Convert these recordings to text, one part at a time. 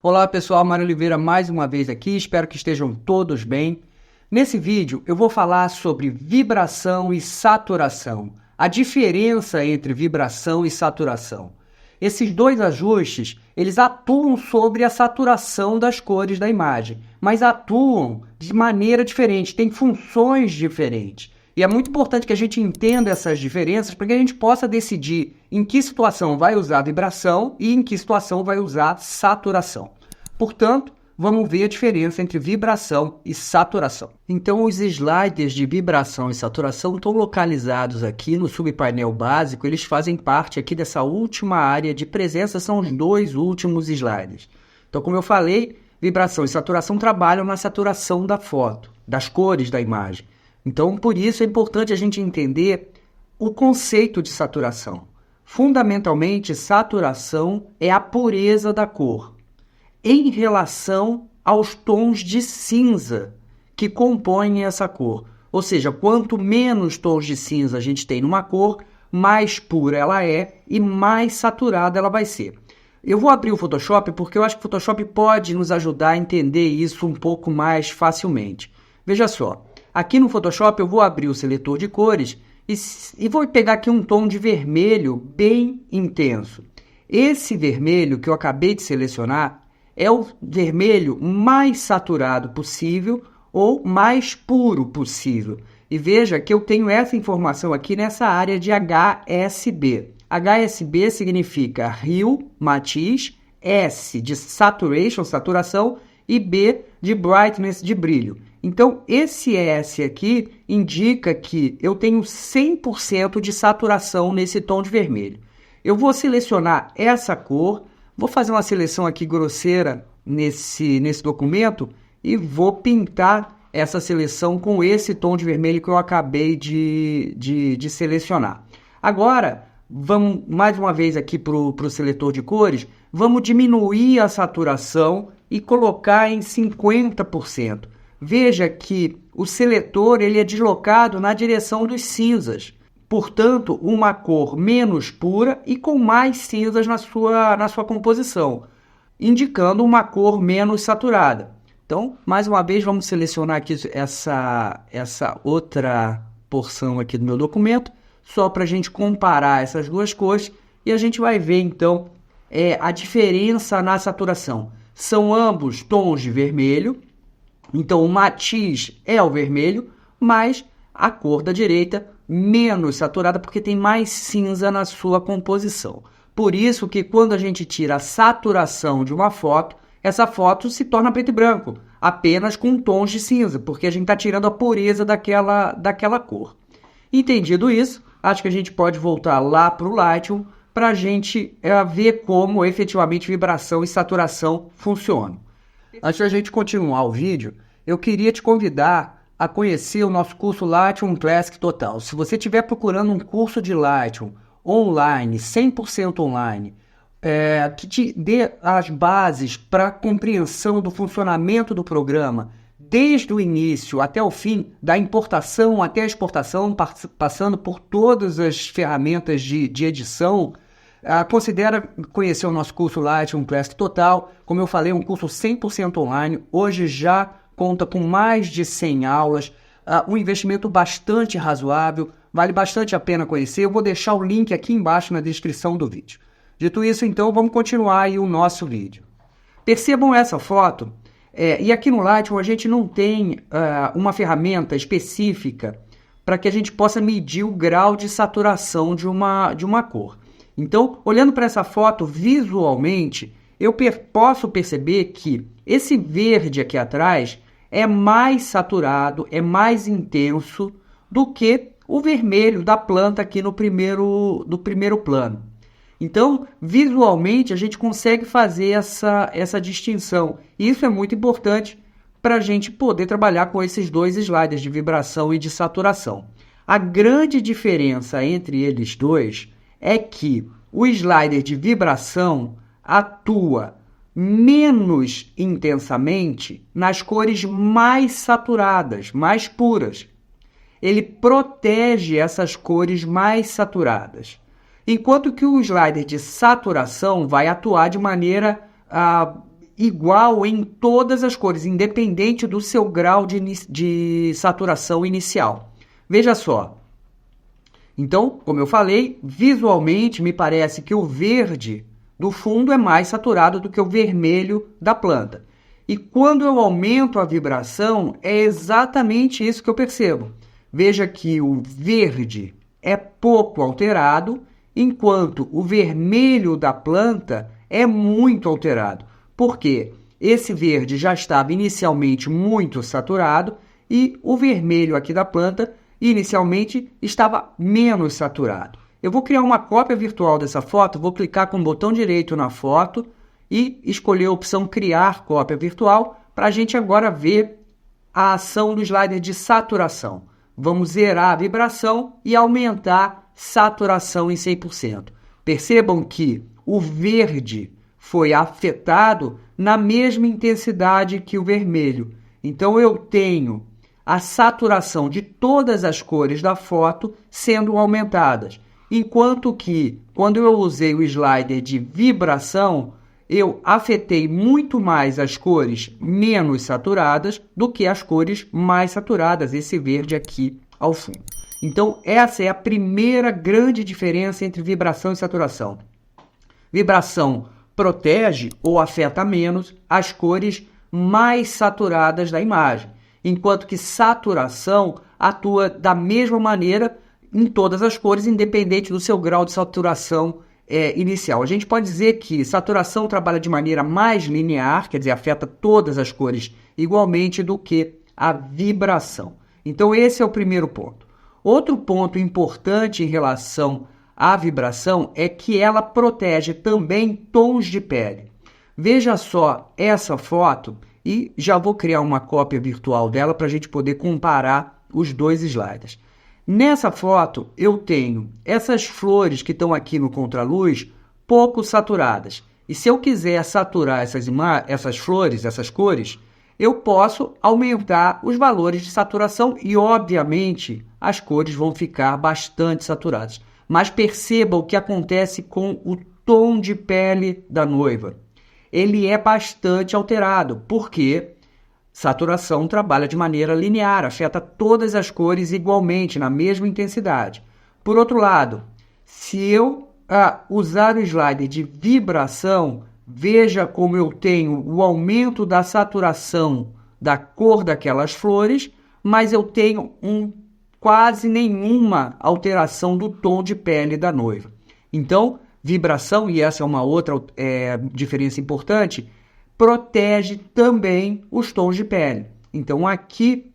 Olá pessoal, Mário Oliveira mais uma vez aqui, espero que estejam todos bem. Nesse vídeo eu vou falar sobre vibração e saturação, a diferença entre vibração e saturação. Esses dois ajustes, eles atuam sobre a saturação das cores da imagem, mas atuam de maneira diferente, têm funções diferentes. E é muito importante que a gente entenda essas diferenças para que a gente possa decidir em que situação vai usar vibração e em que situação vai usar saturação. Portanto, vamos ver a diferença entre vibração e saturação. Então, os sliders de vibração e saturação estão localizados aqui no subpainel básico, eles fazem parte aqui dessa última área de presença, são os dois últimos sliders. Então, como eu falei, vibração e saturação trabalham na saturação da foto, das cores da imagem. Então, por isso é importante a gente entender o conceito de saturação. Fundamentalmente, saturação é a pureza da cor em relação aos tons de cinza que compõem essa cor. Ou seja, quanto menos tons de cinza a gente tem numa cor, mais pura ela é e mais saturada ela vai ser. Eu vou abrir o Photoshop porque eu acho que o Photoshop pode nos ajudar a entender isso um pouco mais facilmente. Veja só, aqui no Photoshop eu vou abrir o seletor de cores e vou pegar aqui um tom de vermelho bem intenso. Esse vermelho que eu acabei de selecionar é o vermelho mais saturado possível ou mais puro possível. E veja que eu tenho essa informação aqui nessa área de HSB. HSB significa Hue, matiz, S de Saturation, saturação, e B de Brightness, de brilho. Então, esse S aqui indica que eu tenho 100% de saturação nesse tom de vermelho. Eu vou selecionar essa cor, vou fazer uma seleção aqui grosseira nesse documento e vou pintar essa seleção com esse tom de vermelho que eu acabei de selecionar. Agora, vamos mais uma vez aqui para o seletor de cores, vamos diminuir a saturação e colocar em 50%. Veja que o seletor ele é deslocado na direção dos cinzas. Portanto, uma cor menos pura e com mais cinzas na sua composição, indicando uma cor menos saturada. Então, mais uma vez, vamos selecionar aqui essa outra porção aqui do meu documento, só para a gente comparar essas duas cores, e a gente vai ver, então, a diferença na saturação. São ambos tons de vermelho, então o matiz é o vermelho, mas a cor da direita menos saturada porque tem mais cinza na sua composição. Por isso que quando a gente tira a saturação de uma foto, essa foto se torna preto e branco, apenas com tons de cinza, porque a gente está tirando a pureza daquela cor. Entendido isso, acho que a gente pode voltar lá para o Lightroom para a gente ver como efetivamente vibração e saturação funcionam. Antes de a gente continuar o vídeo, eu queria te convidar a conhecer o nosso curso Lightroom Classic Total. Se você estiver procurando um curso de Lightroom online, 100% online, que te dê as bases para a compreensão do funcionamento do programa, desde o início até o fim, da importação até a exportação, passando por todas as ferramentas de edição, considera conhecer o nosso curso Lightroom Classic Total. Como eu falei, um curso 100% online, hoje já conta com mais de 100 aulas, um investimento bastante razoável, vale bastante a pena conhecer. Eu vou deixar o link aqui embaixo na descrição do vídeo. Dito isso, então, vamos continuar aí o nosso vídeo. Percebam essa foto, e aqui no Lightroom a gente não tem uma ferramenta específica para que a gente possa medir o grau de saturação de uma cor. Então, olhando para essa foto visualmente, eu posso perceber que esse verde aqui atrás é mais saturado, é mais intenso do que o vermelho da planta aqui no primeiro plano. Então, visualmente, a gente consegue fazer essa distinção. E isso é muito importante para a gente poder trabalhar com esses dois sliders de vibração e de saturação. A grande diferença entre eles dois é que o slider de vibração atua menos intensamente nas cores mais saturadas, mais puras. Ele protege essas cores mais saturadas. Enquanto que o slider de saturação vai atuar de maneira igual em todas as cores, independente do seu grau de saturação inicial. Veja só. Então, como eu falei, visualmente me parece que o verde do fundo é mais saturado do que o vermelho da planta. E quando eu aumento a vibração, é exatamente isso que eu percebo. Veja que o verde é pouco alterado, enquanto o vermelho da planta é muito alterado. Por quê? Esse verde já estava inicialmente muito saturado e o vermelho aqui da planta inicialmente estava menos saturado. Eu vou criar uma cópia virtual dessa foto, vou clicar com o botão direito na foto e escolher a opção Criar Cópia Virtual para a gente agora ver a ação do slider de saturação. Vamos zerar a vibração e aumentar saturação em 100%. Percebam que o verde foi afetado na mesma intensidade que o vermelho. Então eu tenho a saturação de todas as cores da foto sendo aumentadas. Enquanto que, quando eu usei o slider de vibração, eu afetei muito mais as cores menos saturadas do que as cores mais saturadas, esse verde aqui ao fundo. Então, essa é a primeira grande diferença entre vibração e saturação. Vibração protege ou afeta menos as cores mais saturadas da imagem, enquanto que saturação atua da mesma maneira em todas as cores, independente do seu grau de saturação inicial. A gente pode dizer que saturação trabalha de maneira mais linear, quer dizer, afeta todas as cores igualmente do que a vibração. Então, esse é o primeiro ponto. Outro ponto importante em relação à vibração é que ela protege também tons de pele. Veja só essa foto e já vou criar uma cópia virtual dela para a gente poder comparar os dois sliders. Nessa foto, eu tenho essas flores que estão aqui no contraluz pouco saturadas. E se eu quiser saturar essas flores, essas cores, eu posso aumentar os valores de saturação e, obviamente, as cores vão ficar bastante saturadas. Mas perceba o que acontece com o tom de pele da noiva. Ele é bastante alterado, porque saturação trabalha de maneira linear, afeta todas as cores igualmente, na mesma intensidade. Por outro lado, se eu usar o slider de vibração, veja como eu tenho o aumento da saturação da cor daquelas flores, mas eu tenho quase nenhuma alteração do tom de pele da noiva. Então, vibração, e essa é uma outra diferença importante, protege também os tons de pele. Então, aqui,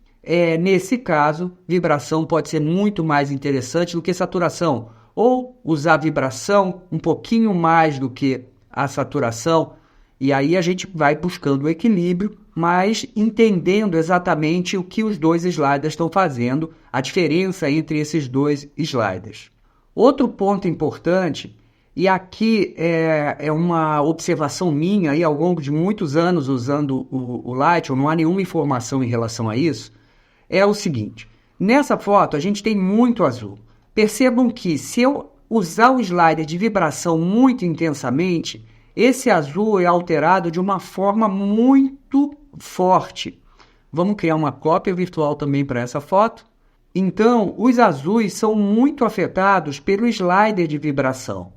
nesse caso, vibração pode ser muito mais interessante do que saturação. Ou usar vibração um pouquinho mais do que a saturação. E aí a gente vai buscando o equilíbrio, mas entendendo exatamente o que os dois sliders estão fazendo, a diferença entre esses dois sliders. Outro ponto importante, e aqui é uma observação minha aí, ao longo de muitos anos usando o Lightroom, não há nenhuma informação em relação a isso, é o seguinte: nessa foto a gente tem muito azul. Percebam que se eu usar o slider de vibração muito intensamente, esse azul é alterado de uma forma muito forte. Vamos criar uma cópia virtual também para essa foto. Então, os azuis são muito afetados pelo slider de vibração.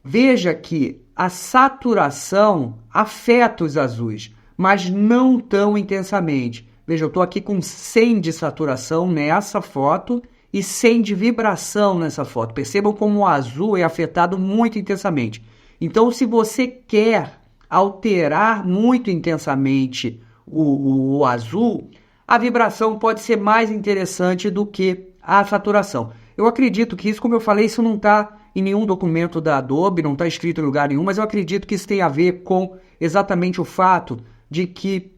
Veja que a saturação afeta os azuis, mas não tão intensamente. Veja, eu estou aqui com 100 de saturação nessa foto e 100 de vibração nessa foto. Percebam como o azul é afetado muito intensamente. Então, se você quer alterar muito intensamente o azul, a vibração pode ser mais interessante do que a saturação. Eu acredito que isso, como eu falei, isso não está em nenhum documento da Adobe, não está escrito em lugar nenhum, mas eu acredito que isso tem a ver com exatamente o fato de que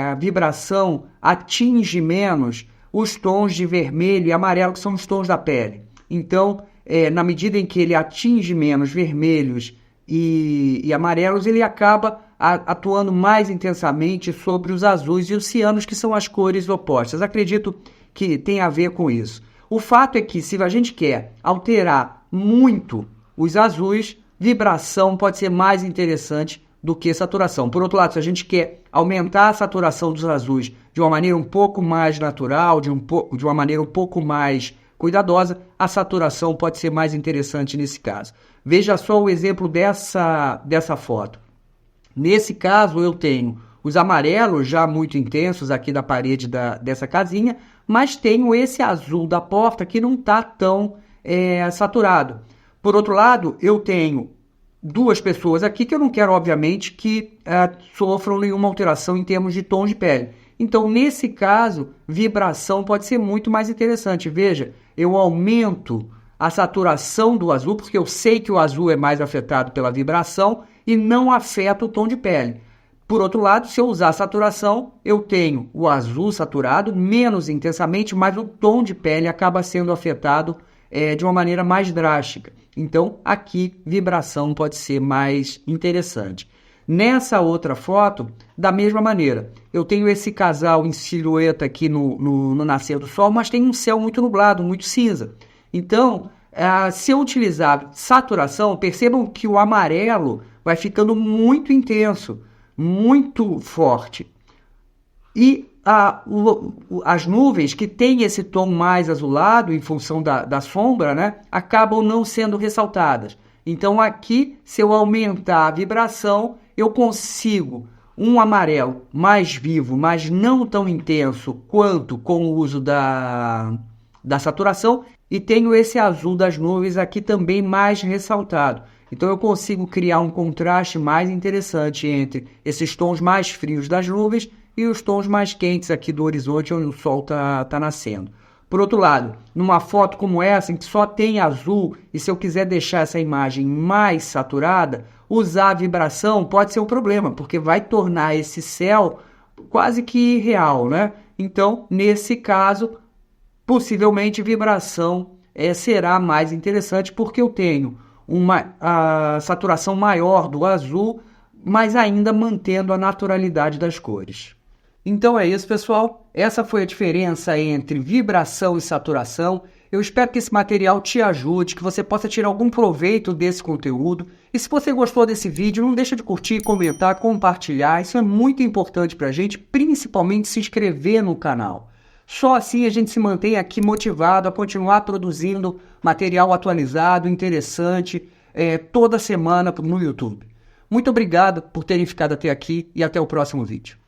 a vibração atinge menos os tons de vermelho e amarelo, que são os tons da pele. Então, na medida em que ele atinge menos vermelhos e amarelos, ele acaba atuando mais intensamente sobre os azuis e os cianos, que são as cores opostas. Acredito que tem a ver com isso. O fato é que, se a gente quer alterar muito os azuis, vibração pode ser mais interessante do que saturação. Por outro lado, se a gente quer aumentar a saturação dos azuis de uma maneira um pouco mais natural, de uma maneira um pouco mais cuidadosa, a saturação pode ser mais interessante nesse caso. Veja só o exemplo dessa foto. Nesse caso, eu tenho os amarelos já muito intensos aqui da parede dessa casinha, mas tenho esse azul da porta que não está tão saturado. Por outro lado, eu tenho duas pessoas aqui que eu não quero, obviamente, que sofram nenhuma alteração em termos de tom de pele. Então, nesse caso, vibração pode ser muito mais interessante. Veja, eu aumento a saturação do azul, porque eu sei que o azul é mais afetado pela vibração e não afeta o tom de pele. Por outro lado, se eu usar a saturação, eu tenho o azul saturado menos intensamente, mas o tom de pele acaba sendo afetado de uma maneira mais drástica. Então, aqui, vibração pode ser mais interessante. Nessa outra foto, da mesma maneira, eu tenho esse casal em silhueta aqui no nascer do sol, mas tem um céu muito nublado, muito cinza. Então, se eu utilizar saturação, percebam que o amarelo vai ficando muito intenso, muito forte. E as nuvens que têm esse tom mais azulado, em função da sombra, né, acabam não sendo ressaltadas. Então, aqui, se eu aumentar a vibração, eu consigo um amarelo mais vivo, mas não tão intenso quanto com o uso da saturação, e tenho esse azul das nuvens aqui também mais ressaltado. Então, eu consigo criar um contraste mais interessante entre esses tons mais frios das nuvens e os tons mais quentes aqui do horizonte, onde o sol tá nascendo. Por outro lado, numa foto como essa, em que só tem azul, e se eu quiser deixar essa imagem mais saturada, usar a vibração pode ser um problema, porque vai tornar esse céu quase que irreal, né? Então, nesse caso, possivelmente vibração será mais interessante, porque eu tenho a saturação maior do azul, mas ainda mantendo a naturalidade das cores. Então é isso, pessoal. Essa foi a diferença entre vibração e saturação. Eu espero que esse material te ajude, que você possa tirar algum proveito desse conteúdo. E se você gostou desse vídeo, não deixa de curtir, comentar, compartilhar. Isso é muito importante para a gente, principalmente se inscrever no canal. Só assim a gente se mantém aqui motivado a continuar produzindo material atualizado, interessante, toda semana no YouTube. Muito obrigado por terem ficado até aqui e até o próximo vídeo.